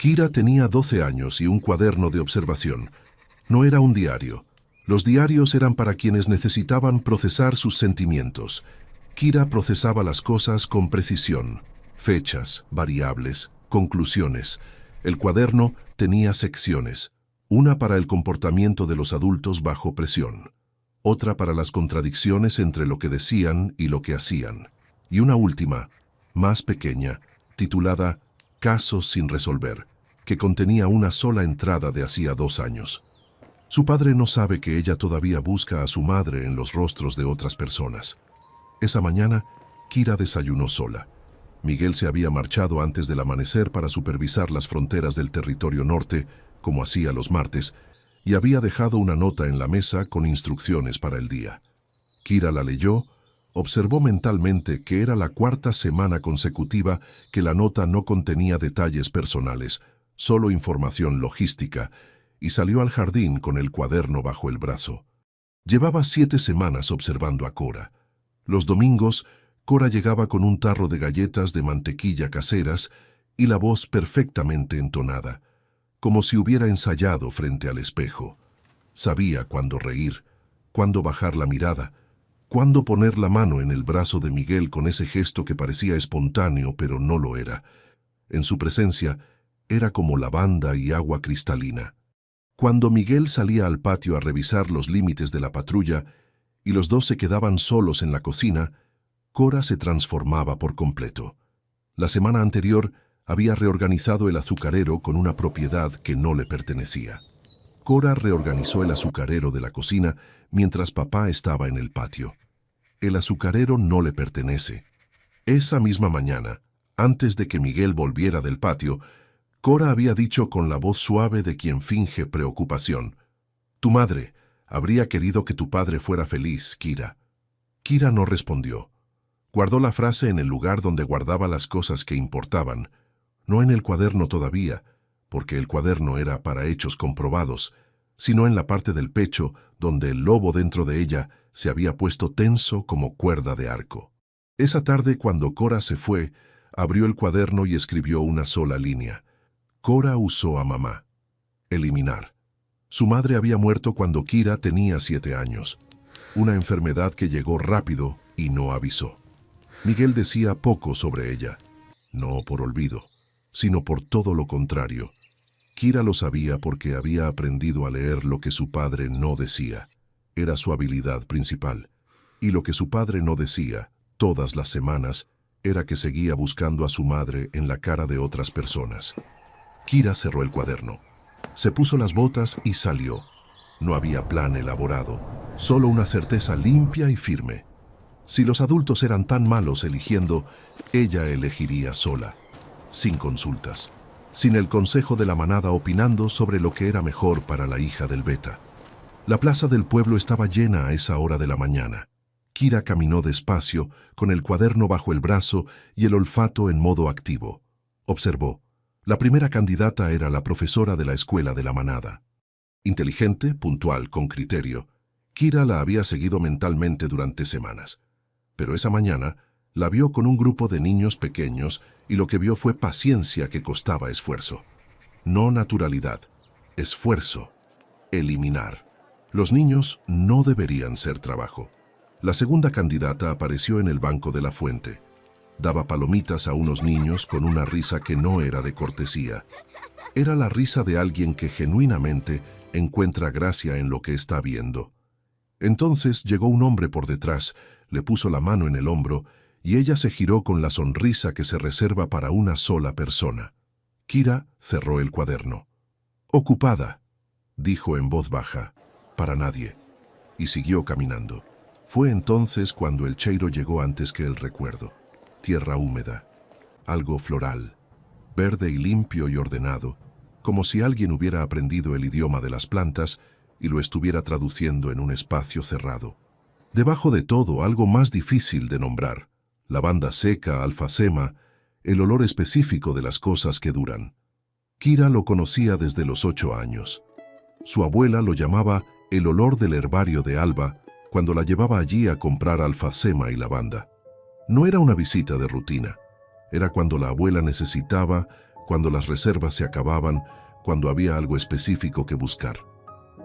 Kira tenía 12 años y un cuaderno de observación. No era un diario. Los diarios eran para quienes necesitaban procesar sus sentimientos. Kira procesaba las cosas con precisión. Fechas, variables, conclusiones. El cuaderno tenía secciones. Una para el comportamiento de los adultos bajo presión. Otra para las contradicciones entre lo que decían y lo que hacían. Y una última, más pequeña, titulada Casos sin resolver, que contenía una sola entrada de hacía 2 años. Su padre no sabe que ella todavía busca a su madre en los rostros de otras personas. Esa mañana, Kira desayunó sola. Miguel se había marchado antes del amanecer para supervisar las fronteras del territorio norte, como hacía los martes, y había dejado una nota en la mesa con instrucciones para el día. Kira la leyó, observó mentalmente que era la 4ª semana consecutiva que la nota no contenía detalles personales, solo información logística, y salió al jardín con el cuaderno bajo el brazo. Llevaba 7 semanas observando a Cora. Los domingos, Cora llegaba con un tarro de galletas de mantequilla caseras y la voz perfectamente entonada, como si hubiera ensayado frente al espejo. Sabía cuándo reír, cuándo bajar la mirada, cuándo poner la mano en el brazo de Miguel con ese gesto que parecía espontáneo pero no lo era. En su presencia, era como lavanda y agua cristalina. Cuando Miguel salía al patio a revisar los límites de la patrulla y los dos se quedaban solos en la cocina, Cora se transformaba por completo. La semana anterior había reorganizado el azucarero con una propiedad que no le pertenecía. Cora reorganizó el azucarero de la cocina mientras papá estaba en el patio. El azucarero no le pertenece. Esa misma mañana, antes de que Miguel volviera del patio, Cora había dicho con la voz suave de quien finge preocupación: «Tu madre habría querido que tu padre fuera feliz, Kira». Kira no respondió. Guardó la frase en el lugar donde guardaba las cosas que importaban, no en el cuaderno todavía, porque el cuaderno era para hechos comprobados, sino en la parte del pecho donde el lobo dentro de ella se había puesto tenso como cuerda de arco. Esa tarde, cuando Cora se fue, abrió el cuaderno y escribió una sola línea. Cora usó a mamá. Eliminar. Su madre había muerto cuando Kira tenía 7 años. Una enfermedad que llegó rápido y no avisó. Miguel decía poco sobre ella, no por olvido, sino por todo lo contrario. Kira lo sabía porque había aprendido a leer lo que su padre no decía. Era su habilidad principal. Y lo que su padre no decía, todas las semanas, era que seguía buscando a su madre en la cara de otras personas. Kira cerró el cuaderno. Se puso las botas y salió. No había plan elaborado, solo una certeza limpia y firme. Si los adultos eran tan malos eligiendo, ella elegiría sola, sin consultas, sin el consejo de la manada opinando sobre lo que era mejor para la hija del Beta. La plaza del pueblo estaba llena a esa hora de la mañana. Kira caminó despacio, con el cuaderno bajo el brazo y el olfato en modo activo. Observó. La primera candidata era la profesora de la escuela de la manada. Inteligente, puntual, con criterio, Kira la había seguido mentalmente durante semanas. Pero esa mañana la vio con un grupo de niños pequeños y lo que vio fue paciencia que costaba esfuerzo. No naturalidad, esfuerzo, eliminar. Los niños no deberían ser trabajo. La segunda candidata apareció en el banco de la fuente. Daba palomitas a unos niños con una risa que no era de cortesía. Era la risa de alguien que genuinamente encuentra gracia en lo que está viendo. Entonces llegó un hombre por detrás, le puso la mano en el hombro y ella se giró con la sonrisa que se reserva para una sola persona. Kira cerró el cuaderno. «Ocupada», dijo en voz baja, «para nadie», y siguió caminando. Fue entonces cuando el cheiro llegó antes que el recuerdo. Tierra húmeda, algo floral, verde y limpio y ordenado, como si alguien hubiera aprendido el idioma de las plantas y lo estuviera traduciendo en un espacio cerrado. Debajo de todo, algo más difícil de nombrar, lavanda seca, alfacema, el olor específico de las cosas que duran. Kira lo conocía desde los 8 años. Su abuela lo llamaba el olor del herbario de Alba cuando la llevaba allí a comprar alfacema y lavanda. No era una visita de rutina, era cuando la abuela necesitaba, cuando las reservas se acababan, cuando había algo específico que buscar.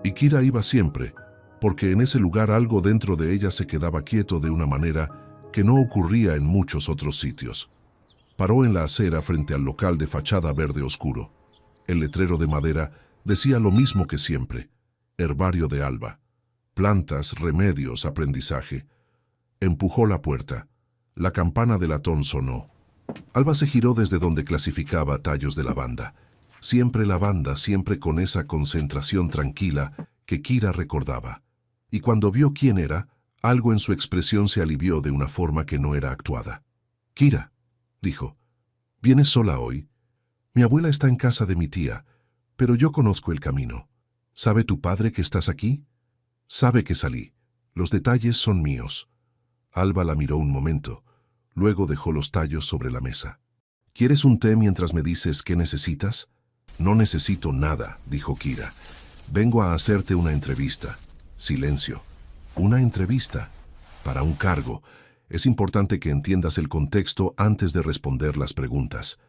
Y Kira iba siempre, porque en ese lugar algo dentro de ella se quedaba quieto de una manera que no ocurría en muchos otros sitios. Paró en la acera frente al local de fachada verde oscuro. El letrero de madera decía lo mismo que siempre: Herbario de Alba. Plantas, remedios, aprendizaje. Empujó la puerta. La campana de latón sonó. Alba se giró desde donde clasificaba tallos de lavanda. Siempre lavanda, siempre con esa concentración tranquila que Kira recordaba. Y cuando vio quién era, algo en su expresión se alivió de una forma que no era actuada. «Kira», dijo, «¿vienes sola hoy? Mi abuela está en casa de mi tía, pero yo conozco el camino. ¿Sabe tu padre que estás aquí? Sabe que salí. Los detalles son míos». Alba la miró un momento. Luego dejó los tallos sobre la mesa. «¿Quieres un té mientras me dices qué necesitas?» «No necesito nada», dijo Kira. «Vengo a hacerte una entrevista». Silencio. «Una entrevista. Para un cargo. Es importante que entiendas el contexto antes de responder las preguntas».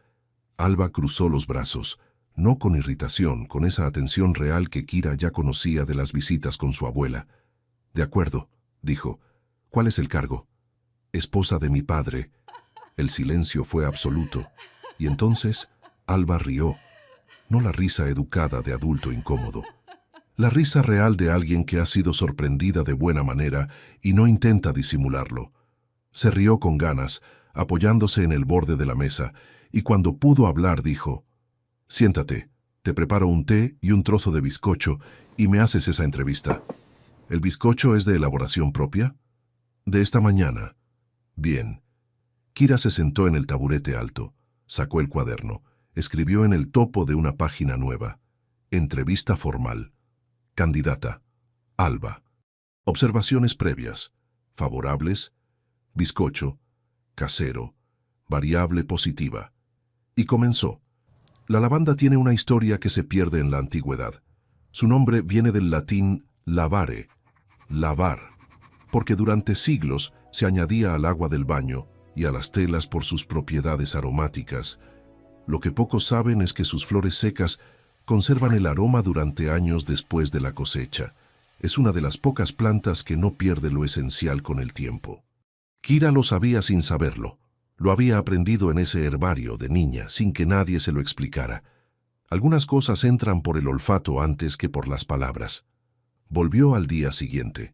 Alba cruzó los brazos, no con irritación, con esa atención real que Kira ya conocía de las visitas con su abuela. «De acuerdo», dijo. «¿Cuál es el cargo?» «Esposa de mi padre». El silencio fue absoluto, y entonces Alba rió. No la risa educada de adulto incómodo. La risa real de alguien que ha sido sorprendida de buena manera y no intenta disimularlo. Se rió con ganas, apoyándose en el borde de la mesa, y cuando pudo hablar dijo: «Siéntate, te preparo un té y un trozo de bizcocho y me haces esa entrevista». «¿El bizcocho es de elaboración propia?» «De esta mañana». «Bien». Kira se sentó en el taburete alto, sacó el cuaderno, escribió en el topo de una página nueva: «Entrevista formal. Candidata: Alba. Observaciones previas: favorables, bizcocho, casero, variable positiva». Y comenzó. La lavanda tiene una historia que se pierde en la antigüedad. Su nombre viene del latín lavare, lavar, porque durante siglos se añadía al agua del baño y a las telas por sus propiedades aromáticas. Lo que pocos saben es que sus flores secas conservan el aroma durante años después de la cosecha. Es una de las pocas plantas que no pierde lo esencial con el tiempo. Kira lo sabía sin saberlo. Lo había aprendido en ese herbario de niña, sin que nadie se lo explicara. Algunas cosas entran por el olfato antes que por las palabras. Volvió al día siguiente.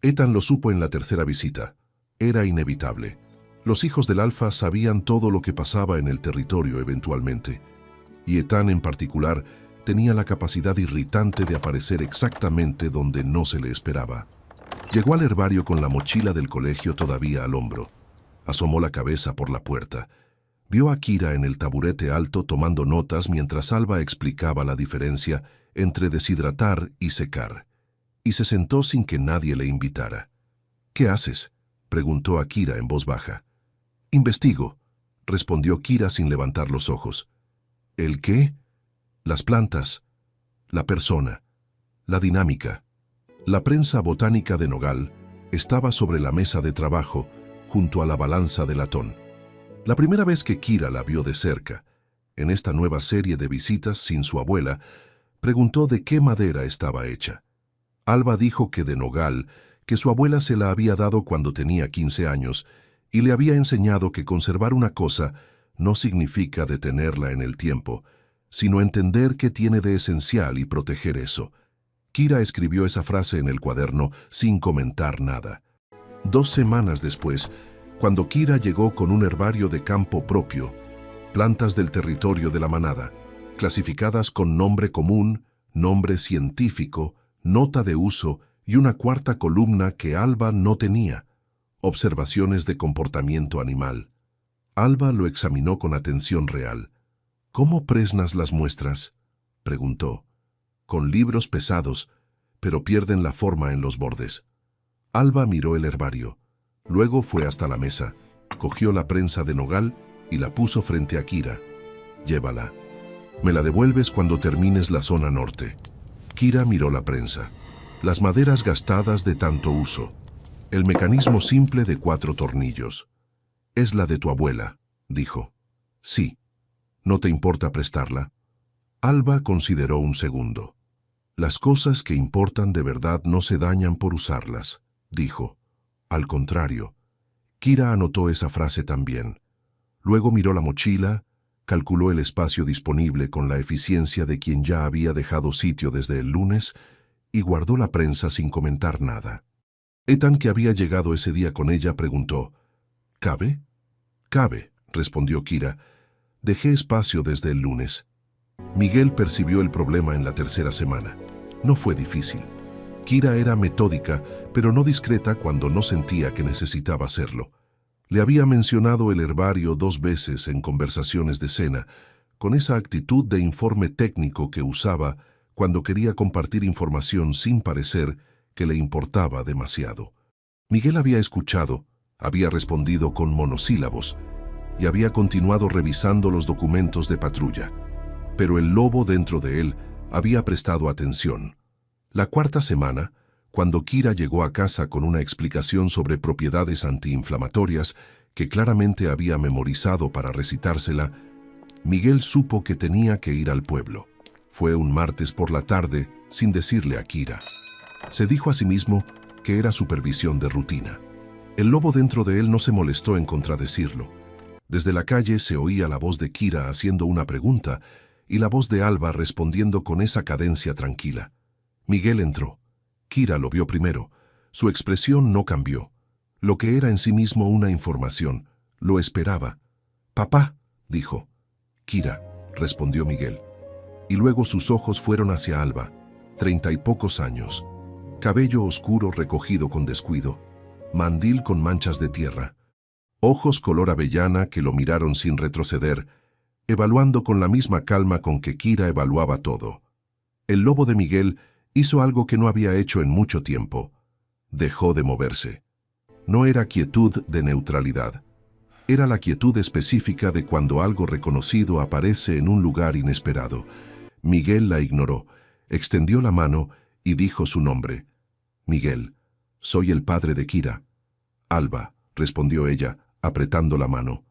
Ethan lo supo en la tercera visita. Era inevitable. Los hijos del Alfa sabían todo lo que pasaba en el territorio eventualmente. Y Ethan en particular tenía la capacidad irritante de aparecer exactamente donde no se le esperaba. Llegó al herbario con la mochila del colegio todavía al hombro. Asomó la cabeza por la puerta. Vio a Kira en el taburete alto tomando notas mientras Alba explicaba la diferencia entre deshidratar y secar. Y se sentó sin que nadie le invitara. «¿Qué haces?», preguntó a Kira en voz baja. «Investigo», respondió Kira sin levantar los ojos. «¿El qué?». «Las plantas, la persona, la dinámica». La prensa botánica de nogal estaba sobre la mesa de trabajo, junto a la balanza de latón. La primera vez que Kira la vio de cerca, en esta nueva serie de visitas sin su abuela, preguntó de qué madera estaba hecha. Alba dijo que de nogal, que su abuela se la había dado cuando tenía 15 años, y le había enseñado que conservar una cosa no significa detenerla en el tiempo, sino entender qué tiene de esencial y proteger eso. Kira escribió esa frase en el cuaderno sin comentar nada. 2 semanas después, cuando Kira llegó con un herbario de campo propio, plantas del territorio de la manada, clasificadas con nombre común, nombre científico, nota de uso y una cuarta columna que Alba no tenía: observaciones de comportamiento animal. Alba lo examinó con atención real. «¿Cómo presnas las muestras?», preguntó. «Con libros pesados, pero pierden la forma en los bordes». Alba miró el herbario. Luego fue hasta la mesa, cogió la prensa de nogal y la puso frente a Kira. «Llévala. Me la devuelves cuando termines la zona norte». Kira miró la prensa. Las maderas gastadas de tanto uso. El mecanismo simple de 4 tornillos. «Es la de tu abuela», dijo. «Sí». ¿No te importa prestarla? Alba consideró un segundo. Las cosas que importan de verdad no se dañan por usarlas, dijo. Al contrario. Kira anotó esa frase también. Luego miró la mochila, calculó el espacio disponible con la eficiencia de quien ya había dejado sitio desde el lunes y guardó la prensa sin comentar nada. Ethan, que había llegado ese día con ella, preguntó: ¿Cabe? Cabe, respondió Kira. Dejé espacio desde el lunes. Miguel percibió el problema en la tercera semana. No fue difícil. Kira era metódica, pero no discreta cuando no sentía que necesitaba hacerlo. Le había mencionado el herbario 2 veces en conversaciones de cena, con esa actitud de informe técnico que usaba cuando quería compartir información sin parecer que le importaba demasiado. Miguel había escuchado, había respondido con monosílabos y había continuado revisando los documentos de patrulla. Pero el lobo dentro de él había prestado atención. La cuarta semana, cuando Kira llegó a casa con una explicación sobre propiedades antiinflamatorias que claramente había memorizado para recitársela, Miguel supo que tenía que ir al pueblo. Fue un martes por la tarde, sin decirle a Kira. Se dijo a sí mismo que era supervisión de rutina. El lobo dentro de él no se molestó en contradecirlo. Desde la calle se oía la voz de Kira haciendo una pregunta y la voz de Alba respondiendo con esa cadencia tranquila. Miguel entró. Kira lo vio primero. Su expresión no cambió. Lo que era en sí mismo una información. Lo esperaba. «Papá», dijo. «Kira», respondió Miguel. Y luego sus ojos fueron hacia Alba, 30 y pocos años. Cabello oscuro recogido con descuido. Mandil con manchas de tierra. Ojos color avellana que lo miraron sin retroceder, evaluando con la misma calma con que Kira evaluaba todo. El lobo de Miguel hizo algo que no había hecho en mucho tiempo. Dejó de moverse. No era quietud de neutralidad. Era la quietud específica de cuando algo reconocido aparece en un lugar inesperado. Miguel la ignoró, extendió la mano y dijo su nombre. «Miguel, soy el padre de Kira». «Alba», respondió ella, apretando la mano.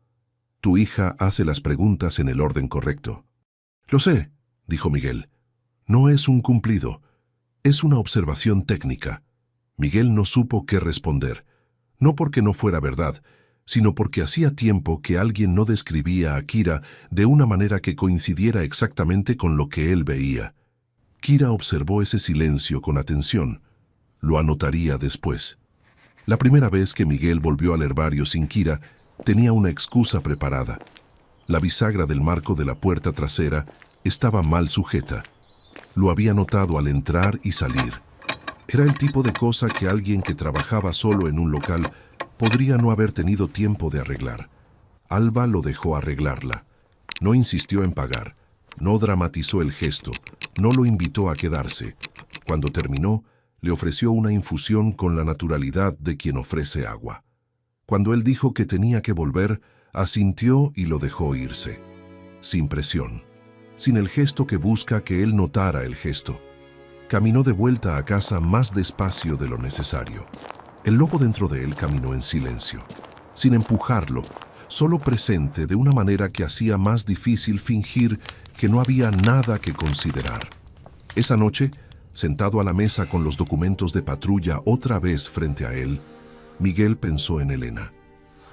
«Tu hija hace las preguntas en el orden correcto». «Lo sé», dijo Miguel. «No es un cumplido. Es una observación técnica». Miguel no supo qué responder, no porque no fuera verdad, sino porque hacía tiempo que alguien no describía a Kira de una manera que coincidiera exactamente con lo que él veía. Kira observó ese silencio con atención. Lo anotaría después. La primera vez que Miguel volvió al herbario sin Kira, tenía una excusa preparada. La bisagra del marco de la puerta trasera estaba mal sujeta. Lo había notado al entrar y salir. Era el tipo de cosa que alguien que trabajaba solo en un local podría no haber tenido tiempo de arreglar. Alba lo dejó arreglarla. No insistió en pagar. No dramatizó el gesto. No lo invitó a quedarse. Cuando terminó, le ofreció una infusión con la naturalidad de quien ofrece agua. Cuando él dijo que tenía que volver, asintió y lo dejó irse. Sin presión. Sin el gesto que busca que él notara el gesto. Caminó de vuelta a casa más despacio de lo necesario. El lobo dentro de él caminó en silencio, sin empujarlo, solo presente de una manera que hacía más difícil fingir que no había nada que considerar. Esa noche, sentado a la mesa con los documentos de patrulla otra vez frente a él, Miguel pensó en Elena.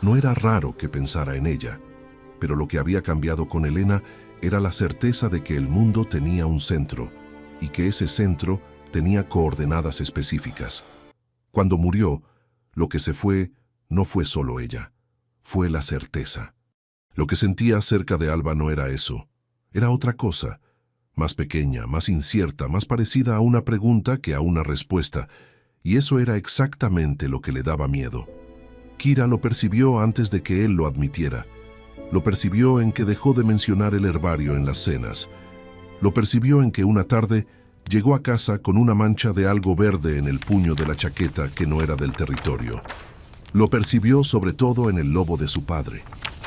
No era raro que pensara en ella, pero lo que había cambiado con Elena era la certeza de que el mundo tenía un centro y que ese centro tenía coordenadas específicas. Cuando murió, lo que se fue no fue solo ella, fue la certeza. Lo que sentía cerca de Alba no era eso, era otra cosa, más pequeña, más incierta, más parecida a una pregunta que a una respuesta, y eso era exactamente lo que le daba miedo. Kira lo percibió antes de que él lo admitiera. Lo percibió en que dejó de mencionar el herbario en las cenas. Lo percibió en que una tarde llegó a casa con una mancha de algo verde en el puño de la chaqueta que no era del territorio. Lo percibió sobre todo en el lobo de su padre.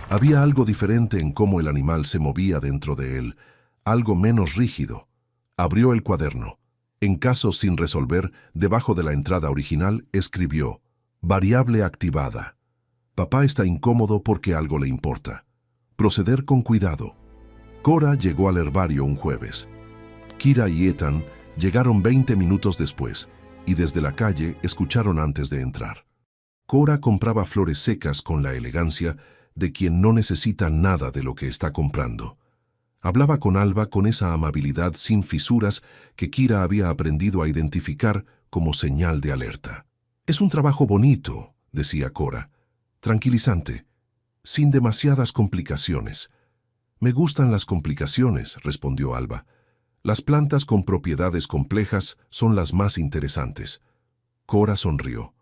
Había algo diferente en cómo el animal se movía dentro de él, algo menos rígido. Abrió el cuaderno. En casos sin resolver, debajo de la entrada original, escribió: variable activada. Papá está incómodo porque algo le importa. Proceder con cuidado. Cora llegó al herbario un jueves. Kira y Ethan llegaron 20 minutos después y desde la calle escucharon antes de entrar. Cora compraba flores secas con la elegancia de quien no necesita nada de lo que está comprando. Hablaba con Alba con esa amabilidad sin fisuras que Kira había aprendido a identificar como señal de alerta. «Es un trabajo bonito», decía Cora, «tranquilizante, sin demasiadas complicaciones». «Me gustan las complicaciones», respondió Alba. «Las plantas con propiedades complejas son las más interesantes». Cora sonrió.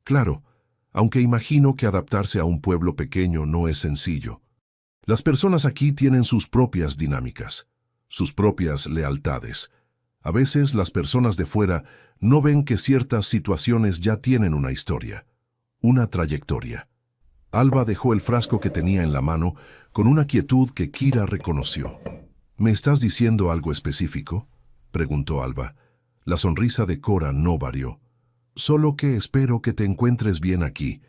«Claro, aunque imagino que adaptarse a un pueblo pequeño no es sencillo. Las personas aquí tienen sus propias dinámicas, sus propias lealtades. A veces las personas de fuera no ven que ciertas situaciones ya tienen una historia, una trayectoria». Alba dejó el frasco que tenía en la mano con una quietud que Kira reconoció. «¿Me estás diciendo algo específico?», preguntó Alba. La sonrisa de Cora no varió. «Solo que espero que te encuentres bien aquí.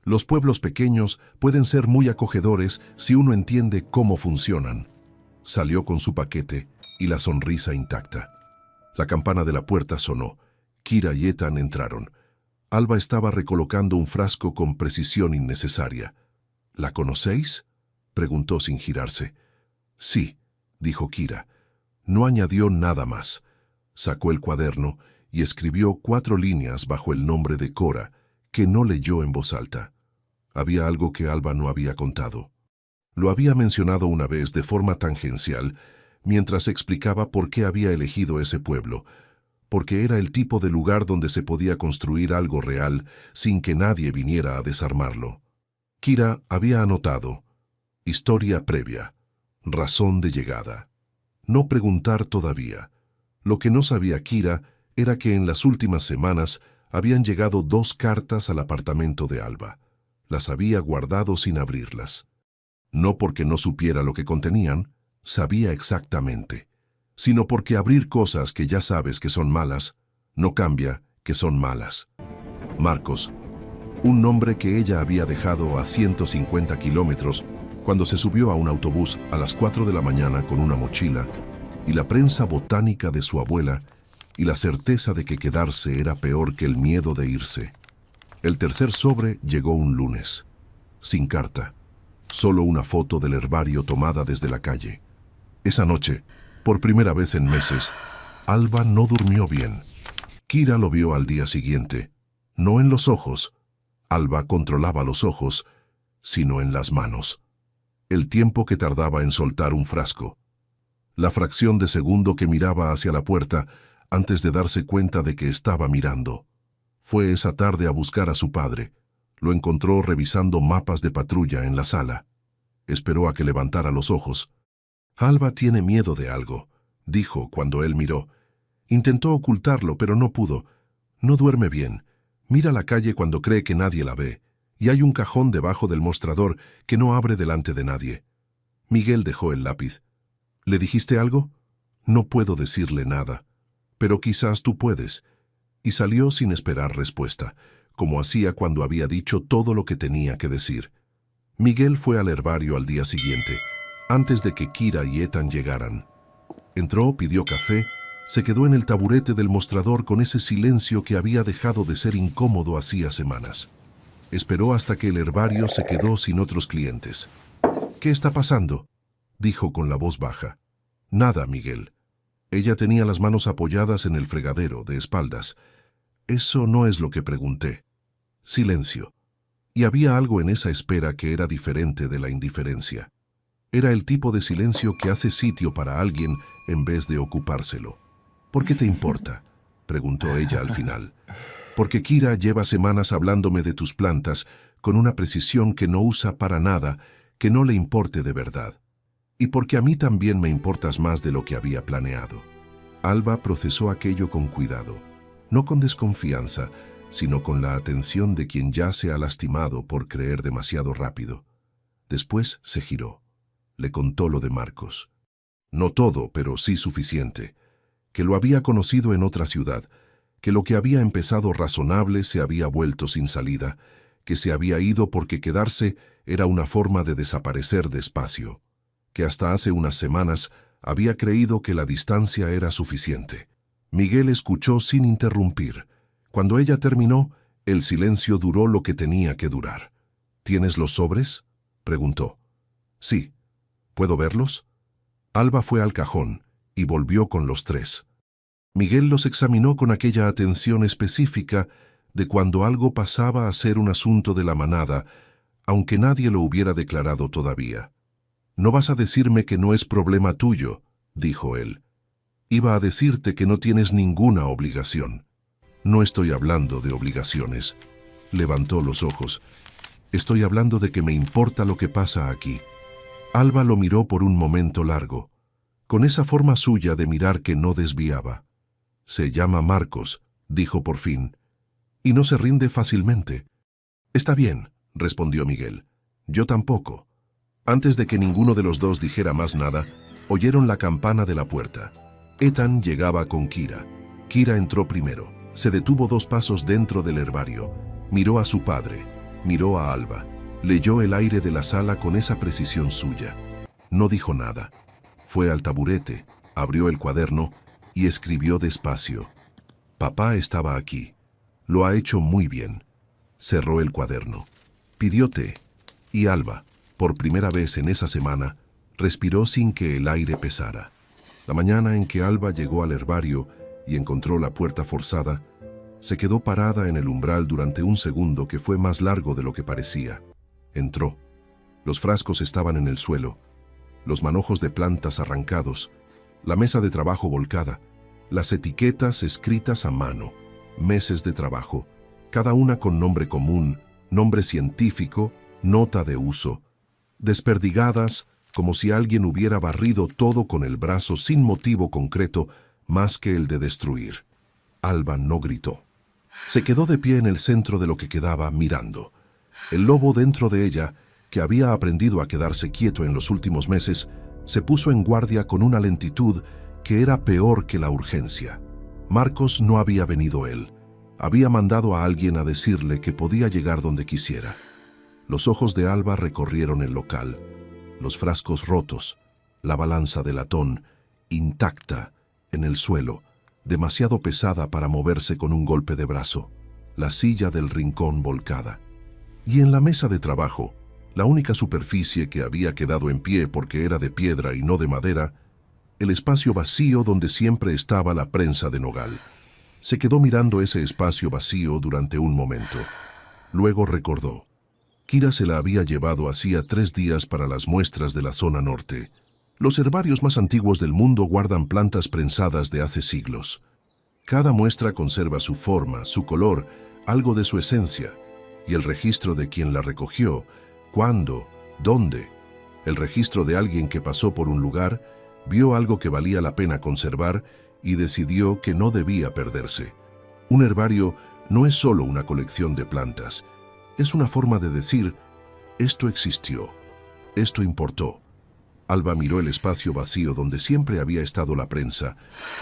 Los pueblos pequeños pueden ser muy acogedores si uno entiende cómo funcionan». Salió con su paquete y la sonrisa intacta. La campana de la puerta sonó. Kira y Ethan entraron. Alba estaba recolocando un frasco con precisión innecesaria. «¿La conocéis?», preguntó sin girarse. «Sí», dijo Kira. No añadió nada más. Sacó el cuaderno y escribió 4 líneas bajo el nombre de Cora, que no leyó en voz alta. Había algo que Alba no había contado. Lo había mencionado una vez de forma tangencial, mientras explicaba por qué había elegido ese pueblo, porque era el tipo de lugar donde se podía construir algo real sin que nadie viniera a desarmarlo. Kira había anotado: historia previa, razón de llegada. No preguntar todavía. Lo que no sabía Kira era que en las últimas semanas habían llegado 2 cartas al apartamento de Alba. Las había guardado sin abrirlas. No porque no supiera lo que contenían, sabía exactamente, sino porque abrir cosas que ya sabes que son malas, no cambia que son malas. Marcos, un nombre que ella había dejado a 150 kilómetros cuando se subió a un autobús a las 4 de la mañana con una mochila y la prensa botánica de su abuela y la certeza de que quedarse era peor que el miedo de irse. El tercer sobre llegó un lunes, sin carta, solo una foto del herbario tomada desde la calle. Esa noche, por primera vez en meses, Alba no durmió bien. Kira lo vio al día siguiente, no en los ojos. Alba controlaba los ojos, sino en las manos. El tiempo que tardaba en soltar un frasco. La fracción de segundo que miraba hacia la puerta antes de darse cuenta de que estaba mirando. Fue esa tarde a buscar a su padre. Lo encontró revisando mapas de patrulla en la sala. Esperó a que levantara los ojos. «Alba tiene miedo de algo», dijo cuando él miró. Intentó ocultarlo, pero no pudo. «No duerme bien. Mira la calle cuando cree que nadie la ve. Y hay un cajón debajo del mostrador que no abre delante de nadie». Miguel dejó el lápiz. «¿Le dijiste algo?». «No puedo decirle nada. Pero quizás tú puedes». Y salió sin esperar respuesta, como hacía cuando había dicho todo lo que tenía que decir. Miguel fue al herbario al día siguiente, antes de que Kira y Ethan llegaran. Entró, pidió café, se quedó en el taburete del mostrador con ese silencio que había dejado de ser incómodo hacía semanas. Esperó hasta que el herbario se quedó sin otros clientes. «¿Qué está pasando?», dijo con la voz baja. «Nada, Miguel». Ella tenía las manos apoyadas en el fregadero, de espaldas. «Eso no es lo que pregunté». Silencio. Y había algo en esa espera que era diferente de la indiferencia. Era el tipo de silencio que hace sitio para alguien en vez de ocupárselo. «¿Por qué te importa?», preguntó ella al final. «Porque Kira lleva semanas hablándome de tus plantas con una precisión que no usa para nada, que no le importe de verdad. Y porque a mí también me importas más de lo que había planeado». Alba procesó aquello con cuidado, no con desconfianza, sino con la atención de quien ya se ha lastimado por creer demasiado rápido. Después se giró. Le contó lo de Marcos. No todo, pero sí suficiente. Que lo había conocido en otra ciudad, que lo que había empezado razonable se había vuelto sin salida, que se había ido porque quedarse era una forma de desaparecer despacio. que hasta hace unas semanas había creído que la distancia era suficiente. Miguel escuchó sin interrumpir. Cuando ella terminó, el silencio duró lo que tenía que durar. ¿Tienes los sobres?, preguntó. Sí. ¿Puedo verlos? Alba fue al cajón y volvió con los 3. Miguel los examinó con aquella atención específica de cuando algo pasaba a ser un asunto de la manada, aunque nadie lo hubiera declarado todavía. «No vas a decirme que no es problema tuyo», dijo él. «Iba a decirte que no tienes ninguna obligación». «No estoy hablando de obligaciones», levantó los ojos. «Estoy hablando de que me importa lo que pasa aquí». Alba lo miró por un momento largo, con esa forma suya de mirar que no desviaba. «Se llama Marcos», dijo por fin, «y no se rinde fácilmente». «Está bien», respondió Miguel. «Yo tampoco». Antes de que ninguno de los dos dijera más nada, oyeron la campana de la puerta. Ethan llegaba con Kira. Kira entró primero. Se detuvo 2 pasos dentro del herbario. Miró a su padre. Miró a Alba. Leyó el aire de la sala con esa precisión suya. No dijo nada. Fue al taburete, abrió el cuaderno y escribió despacio. «Papá estaba aquí. Lo ha hecho muy bien». Cerró el cuaderno. Pidió té. Y Alba, por primera vez en esa semana, respiró sin que el aire pesara. La mañana en que Alba llegó al herbario y encontró la puerta forzada, se quedó parada en el umbral durante un segundo que fue más largo de lo que parecía. Entró. Los frascos estaban en el suelo, los manojos de plantas arrancados, la mesa de trabajo volcada, las etiquetas escritas a mano, meses de trabajo, cada una con nombre común, nombre científico, nota de uso, desperdigadas como si alguien hubiera barrido todo con el brazo sin motivo concreto más que el de destruir. Alba no gritó. Se quedó de pie en el centro de lo que quedaba, mirando. El lobo dentro de ella, que había aprendido a quedarse quieto en los últimos meses, se puso en guardia con una lentitud que era peor que la urgencia. Marcos no había venido él. Había mandado a alguien a decirle que podía llegar donde quisiera. Los ojos de Alba recorrieron el local. Los frascos rotos, la balanza de latón, intacta, en el suelo, demasiado pesada para moverse con un golpe de brazo, la silla del rincón volcada. Y en la mesa de trabajo, la única superficie que había quedado en pie porque era de piedra y no de madera, el espacio vacío donde siempre estaba la prensa de nogal. Se quedó mirando ese espacio vacío durante un momento. Luego recordó. Kira se la había llevado hacía 3 días para las muestras de la zona norte. Los herbarios más antiguos del mundo guardan plantas prensadas de hace siglos. Cada muestra conserva su forma, su color, algo de su esencia, y el registro de quien la recogió, cuándo, dónde. El registro de alguien que pasó por un lugar, vio algo que valía la pena conservar y decidió que no debía perderse. Un herbario no es solo una colección de plantas. Es una forma de decir, esto existió, esto importó. Alba miró el espacio vacío donde siempre había estado la prensa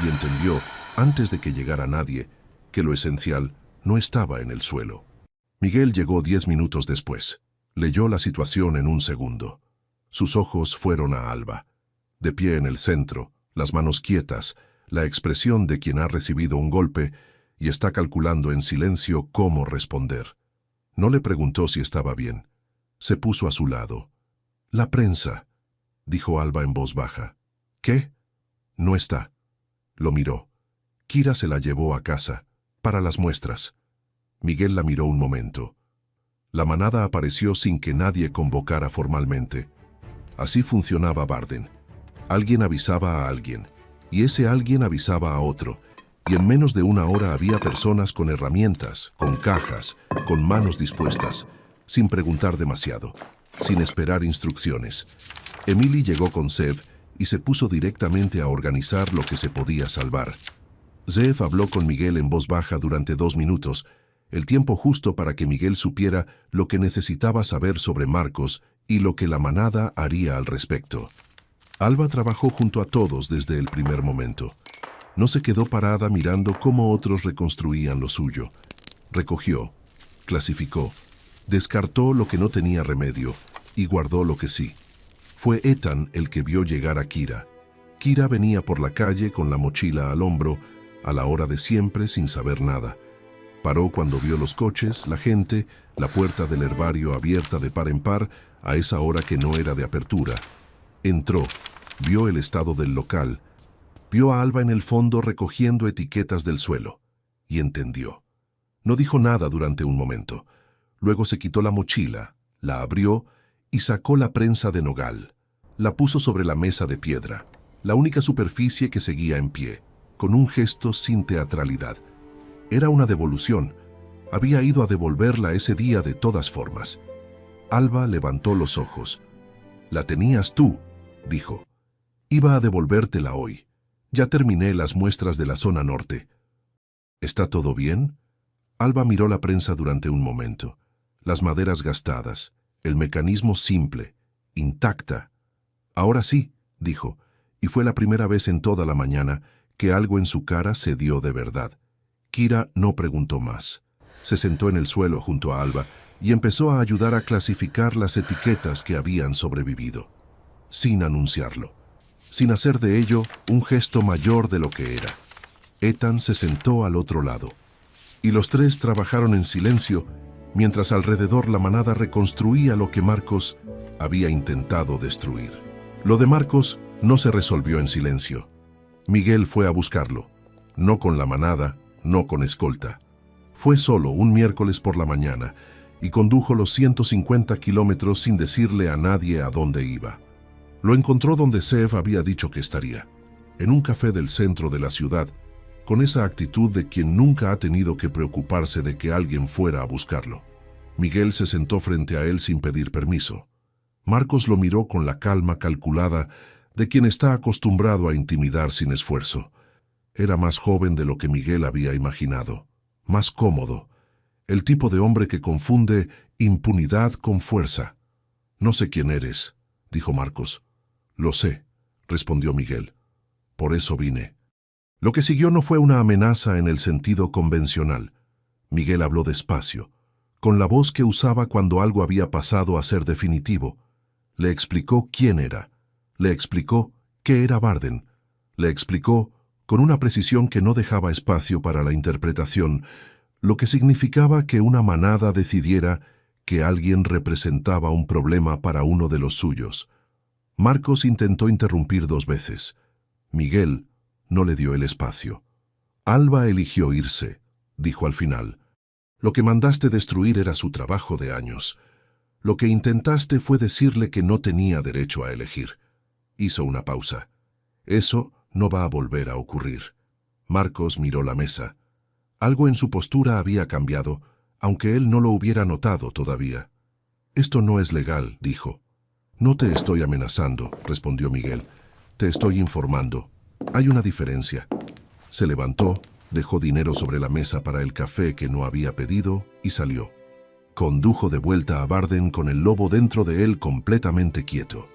y entendió, antes de que llegara nadie, que lo esencial no estaba en el suelo. Miguel llegó 10 minutos después. Leyó la situación en un segundo. Sus ojos fueron a Alba. De pie en el centro, las manos quietas, la expresión de quien ha recibido un golpe y está calculando en silencio cómo responder. No le preguntó si estaba bien. Se puso a su lado. «La prensa», dijo Alba en voz baja. «¿Qué?» «No está». Lo miró. Kira se la llevó a casa, para las muestras. Miguel la miró un momento. La manada apareció sin que nadie convocara formalmente. Así funcionaba Barden. Alguien avisaba a alguien, y ese alguien avisaba a otro, y en menos de una hora había personas con herramientas, con cajas, con manos dispuestas, sin preguntar demasiado, sin esperar instrucciones. Emily llegó con Zev y se puso directamente a organizar lo que se podía salvar. Zev habló con Miguel en voz baja durante 2 minutos, el tiempo justo para que Miguel supiera lo que necesitaba saber sobre Marcos y lo que la manada haría al respecto. Alba trabajó junto a todos desde el primer momento. No se quedó parada mirando cómo otros reconstruían lo suyo. Recogió, clasificó, descartó lo que no tenía remedio y guardó lo que sí. Fue Ethan el que vio llegar a Kira. Kira venía por la calle con la mochila al hombro, a la hora de siempre sin saber nada. Paró cuando vio los coches, la gente, la puerta del herbario abierta de par en par a esa hora que no era de apertura. Entró, vio el estado del local, vio a Alba en el fondo recogiendo etiquetas del suelo, y entendió. No dijo nada durante un momento. Luego se quitó la mochila, la abrió y sacó la prensa de nogal. La puso sobre la mesa de piedra, la única superficie que seguía en pie, con un gesto sin teatralidad. Era una devolución. Había ido a devolverla ese día de todas formas. Alba levantó los ojos. «La tenías tú», dijo. «Iba a devolvértela hoy. Ya terminé las muestras de la zona norte». «¿Está todo bien?» Alba miró la prensa durante un momento. Las maderas gastadas, el mecanismo simple, intacta. «Ahora sí», dijo, y fue la primera vez en toda la mañana que algo en su cara se dio de verdad. Kira no preguntó más. Se sentó en el suelo junto a Alba y empezó a ayudar a clasificar las etiquetas que habían sobrevivido, sin anunciarlo, sin hacer de ello un gesto mayor de lo que era. Ethan se sentó al otro lado, y los tres trabajaron en silencio mientras alrededor la manada reconstruía lo que Marcos había intentado destruir. Lo de Marcos no se resolvió en silencio. Miguel fue a buscarlo, no con la manada, no con escolta. Fue solo un miércoles por la mañana y condujo los 150 kilómetros sin decirle a nadie a dónde iba. Lo encontró donde Zev había dicho que estaría, en un café del centro de la ciudad, con esa actitud de quien nunca ha tenido que preocuparse de que alguien fuera a buscarlo. Miguel se sentó frente a él sin pedir permiso. Marcos lo miró con la calma calculada de quien está acostumbrado a intimidar sin esfuerzo. Era más joven de lo que Miguel había imaginado, más cómodo, el tipo de hombre que confunde impunidad con fuerza. «No sé quién eres», dijo Marcos. «Lo sé», respondió Miguel. «Por eso vine». Lo que siguió no fue una amenaza en el sentido convencional. Miguel habló despacio, con la voz que usaba cuando algo había pasado a ser definitivo. Le explicó quién era, le explicó qué era Barden, le explicó, con una precisión que no dejaba espacio para la interpretación, lo que significaba que una manada decidiera que alguien representaba un problema para uno de los suyos. Marcos intentó interrumpir 2 veces. Miguel no le dio el espacio. «Alba eligió irse», dijo al final. «Lo que mandaste destruir era su trabajo de años. Lo que intentaste fue decirle que no tenía derecho a elegir». Hizo una pausa. «Eso no va a volver a ocurrir». Marcos miró la mesa. Algo en su postura había cambiado, aunque él no lo hubiera notado todavía. «Esto no es legal», dijo. «No te estoy amenazando», respondió Miguel. «Te estoy informando. Hay una diferencia». Se levantó, dejó dinero sobre la mesa para el café que no había pedido y salió. Condujo de vuelta a Barden con el lobo dentro de él completamente quieto.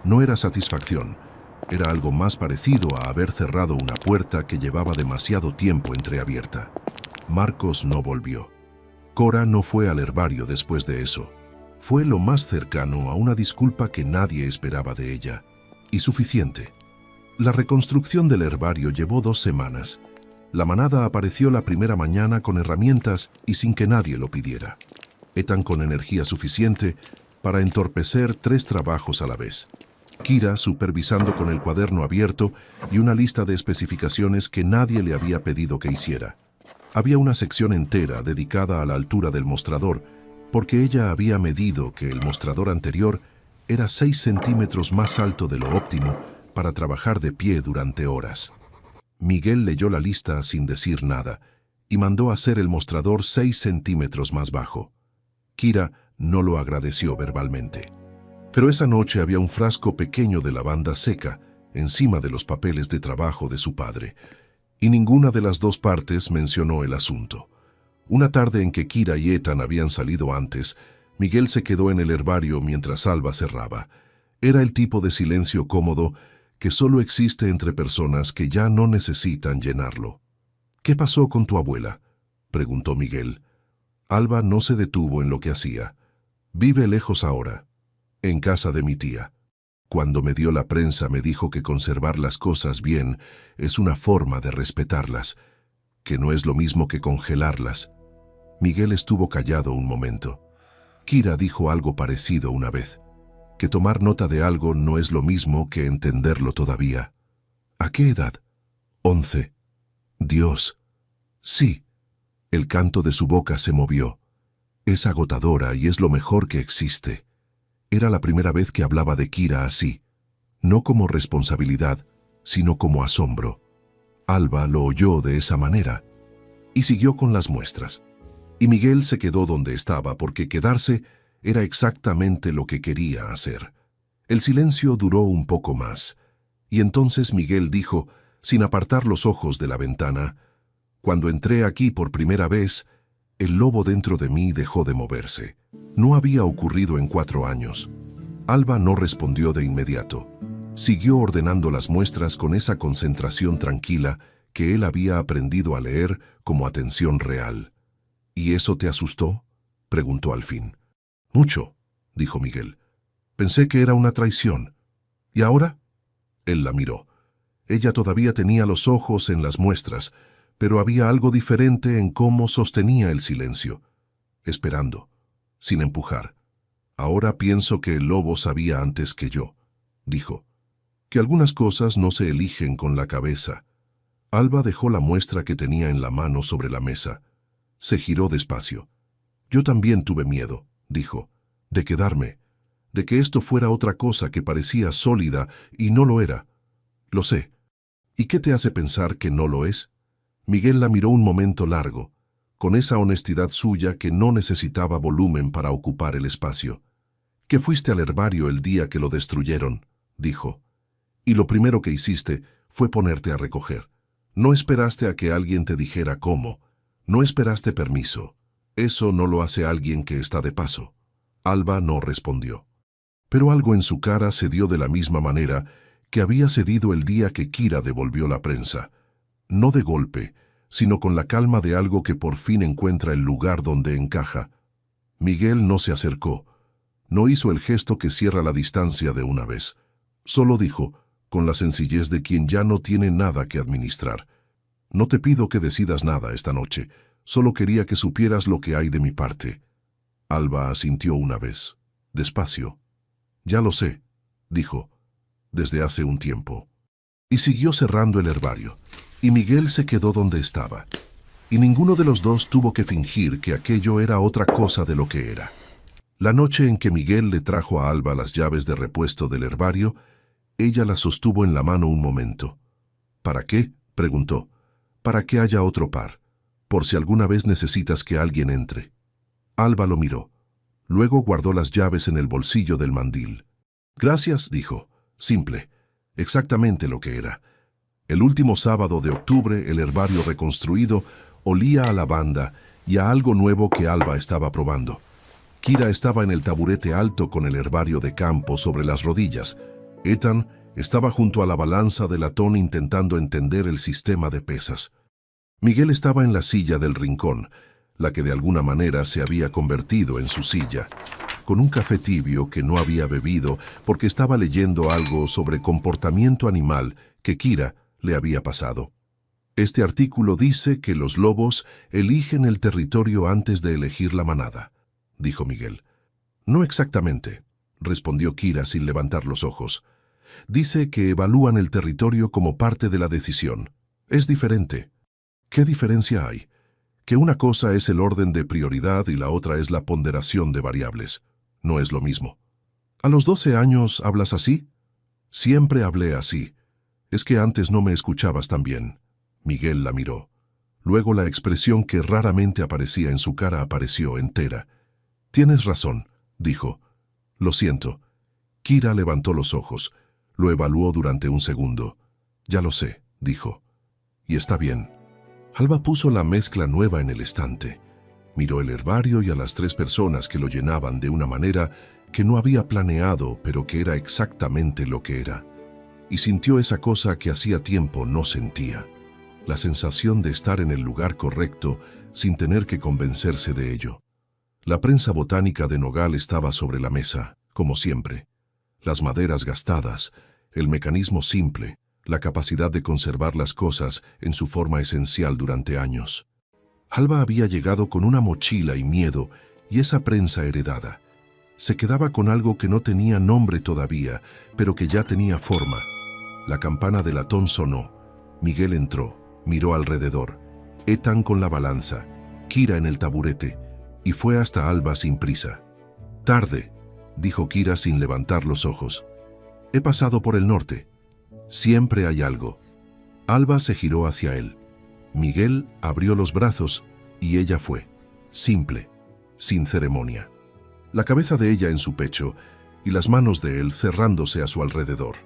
No era satisfacción, era algo más parecido a haber cerrado una puerta que llevaba demasiado tiempo entreabierta. Marcos no volvió. Cora no fue al herbario después de eso. Fue lo más cercano a una disculpa que nadie esperaba de ella, y suficiente. La reconstrucción del herbario llevó 2 semanas. La manada apareció la primera mañana con herramientas y sin que nadie lo pidiera. Ethan con energía suficiente para entorpecer 3 trabajos a la vez. Kira supervisando con el cuaderno abierto y una lista de especificaciones que nadie le había pedido que hiciera. Había una sección entera dedicada a la altura del mostrador, porque ella había medido que el mostrador anterior era 6 centímetros más alto de lo óptimo para trabajar de pie durante horas. Miguel leyó la lista sin decir nada y mandó hacer el mostrador 6 centímetros más bajo. Kira no lo agradeció verbalmente. Pero esa noche había un frasco pequeño de lavanda seca encima de los papeles de trabajo de su padre, y ninguna de las 2 partes mencionó el asunto. Una tarde en que Kira y Ethan habían salido antes, Miguel se quedó en el herbario mientras Alba cerraba. Era el tipo de silencio cómodo que solo existe entre personas que ya no necesitan llenarlo. «¿Qué pasó con tu abuela?», preguntó Miguel. Alba no se detuvo en lo que hacía. «Vive lejos ahora, en casa de mi tía». Cuando me dio la prensa me dijo que conservar las cosas bien es una forma de respetarlas, que no es lo mismo que congelarlas. Miguel estuvo callado un momento. Kira dijo algo parecido una vez, que tomar nota de algo no es lo mismo que entenderlo todavía. ¿A qué edad? 11. Dios. Sí. El canto de su boca se movió. Es agotadora y es lo mejor que existe. Era la primera vez que hablaba de Kira así, no como responsabilidad, sino como asombro. Alba lo oyó de esa manera y siguió con las muestras. Y Miguel se quedó donde estaba porque quedarse era exactamente lo que quería hacer. El silencio duró un poco más, y entonces Miguel dijo, sin apartar los ojos de la ventana, «Cuando entré aquí por primera vez, el lobo dentro de mí dejó de moverse. No había ocurrido en 4 años». Alba no respondió de inmediato. Siguió ordenando las muestras con esa concentración tranquila que él había aprendido a leer como atención real. «¿Y eso te asustó?», preguntó al fin. «Mucho», dijo Miguel. «Pensé que era una traición». «¿Y ahora?». Él la miró. Ella todavía tenía los ojos en las muestras, pero había algo diferente en cómo sostenía el silencio, esperando, sin empujar. «Ahora pienso que el lobo sabía antes que yo», dijo, «que algunas cosas no se eligen con la cabeza». Alba dejó la muestra que tenía en la mano sobre la mesa. Se giró despacio. «Yo también tuve miedo», dijo, «de quedarme, de que esto fuera otra cosa que parecía sólida y no lo era. Lo sé. ¿Y qué te hace pensar que no lo es?». Miguel la miró un momento largo, con esa honestidad suya que no necesitaba volumen para ocupar el espacio. «Que fuiste al herbario el día que lo destruyeron», dijo, «y lo primero que hiciste fue ponerte a recoger. No esperaste a que alguien te dijera cómo. No esperaste permiso. Eso no lo hace alguien que está de paso». Alba no respondió. Pero algo en su cara cedió de la misma manera que había cedido el día que Kira devolvió la prensa. No de golpe, sino con la calma de algo que por fin encuentra el lugar donde encaja. Miguel no se acercó. No hizo el gesto que cierra la distancia de una vez. Solo dijo, con la sencillez de quien ya no tiene nada que administrar: «No te pido que decidas nada esta noche. Solo quería que supieras lo que hay de mi parte». Alba asintió una vez, despacio. «Ya lo sé», dijo, «desde hace un tiempo». Y siguió cerrando el herbario, y Miguel se quedó donde estaba. Y ninguno de los dos tuvo que fingir que aquello era otra cosa de lo que era. La noche en que Miguel le trajo a Alba las llaves de repuesto del herbario, ella las sostuvo en la mano un momento. «¿Para qué?», preguntó. «Para que haya otro par, por si alguna vez necesitas que alguien entre». Alba lo miró. Luego guardó las llaves en el bolsillo del mandil. «Gracias», dijo. Simple. Exactamente lo que era. El último sábado de octubre, el herbario reconstruido olía a lavanda y a algo nuevo que Alba estaba probando. Kira estaba en el taburete alto con el herbario de campo sobre las rodillas. Ethan estaba junto a la balanza de latón intentando entender el sistema de pesas. Miguel estaba en la silla del rincón, la que de alguna manera se había convertido en su silla, con un café tibio que no había bebido porque estaba leyendo algo sobre comportamiento animal que Kira le había pasado. «Este artículo dice que los lobos eligen el territorio antes de elegir la manada», dijo Miguel. «No exactamente», respondió Kira sin levantar los ojos. «Dice que evalúan el territorio como parte de la decisión. Es diferente». «¿Qué diferencia hay?». «Que una cosa es el orden de prioridad y la otra es la ponderación de variables. No es lo mismo». «¿A los 12 años hablas así?». «Siempre hablé así. Es que antes no me escuchabas tan bien». Miguel la miró. Luego la expresión que raramente aparecía en su cara apareció entera. «Tienes razón», dijo. «Lo siento». Kira levantó los ojos. Lo evaluó durante un segundo. «Ya lo sé», dijo. «Y está bien». Alba puso la mezcla nueva en el estante. Miró el herbario y a las 3 personas que lo llenaban de una manera que no había planeado, pero que era exactamente lo que era. Y sintió esa cosa que hacía tiempo no sentía. La sensación de estar en el lugar correcto sin tener que convencerse de ello. La prensa botánica de Nogal estaba sobre la mesa, como siempre. las maderas gastadas, el mecanismo simple, la capacidad de conservar las cosas en su forma esencial durante años. Alba había llegado con una mochila y miedo y esa prensa heredada. Se quedaba con algo que no tenía nombre todavía, pero que ya tenía forma. La campana de latón sonó. Miguel entró, miró alrededor. Ethan con la balanza, Kira en el taburete, y fue hasta Alba sin prisa. «Tarde», dijo Kira sin levantar los ojos. «He pasado por el norte. Siempre hay algo». Alba se giró hacia él. Miguel abrió los brazos y ella fue, simple, sin ceremonia. La cabeza de ella en su pecho y las manos de él cerrándose a su alrededor.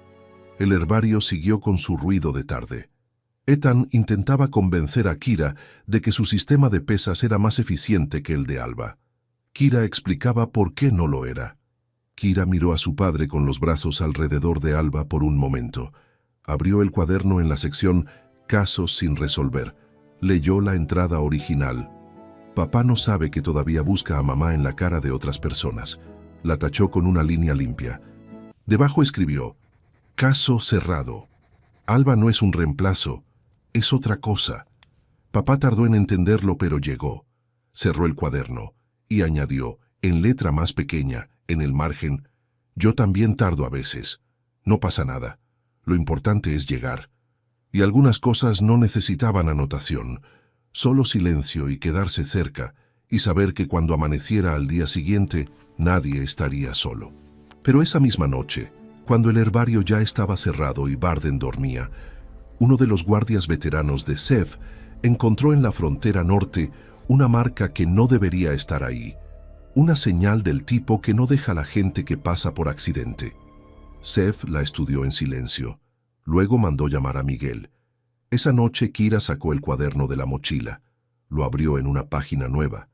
El herbario siguió con su ruido de tarde. Ethan intentaba convencer a Kira de que su sistema de pesas era más eficiente que el de Alba. Kira explicaba por qué no lo era. Kira miró a su padre con los brazos alrededor de Alba por un momento. Abrió el cuaderno en la sección Casos sin resolver. Leyó la entrada original. «Papá no sabe que todavía busca a mamá en la cara de otras personas». La tachó con una línea limpia. Debajo escribió: «Caso cerrado. Alba no es un reemplazo, es otra cosa». Papá tardó en entenderlo, pero llegó. Cerró el cuaderno y añadió, en letra más pequeña, en el margen: «Yo también tardo a veces. No pasa nada. Lo importante es llegar». Y algunas cosas no necesitaban anotación, solo silencio y quedarse cerca, y saber que cuando amaneciera al día siguiente, nadie estaría solo. Pero esa misma noche, cuando el herbario ya estaba cerrado y Barden dormía, uno de los guardias veteranos de Sev encontró en la frontera norte una marca que no debería estar ahí, una señal del tipo que no deja a la gente que pasa por accidente. Sev la estudió en silencio. Luego mandó llamar a Miguel. Esa noche Kira sacó el cuaderno de la mochila, lo abrió en una página nueva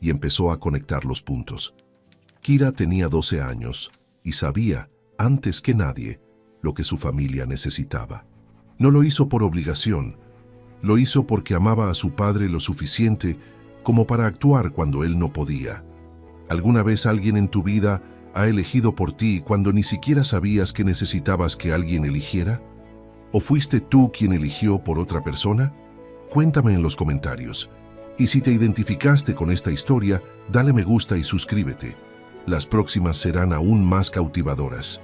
y empezó a conectar los puntos. Kira tenía 12 años y sabía, antes que nadie, lo que su familia necesitaba. No lo hizo por obligación, lo hizo porque amaba a su padre lo suficiente como para actuar cuando él no podía. ¿Alguna vez alguien en tu vida ha elegido por ti cuando ni siquiera sabías que necesitabas que alguien eligiera? ¿O fuiste tú quien eligió por otra persona? Cuéntame en los comentarios. Y si te identificaste con esta historia, dale me gusta y suscríbete. Las próximas serán aún más cautivadoras.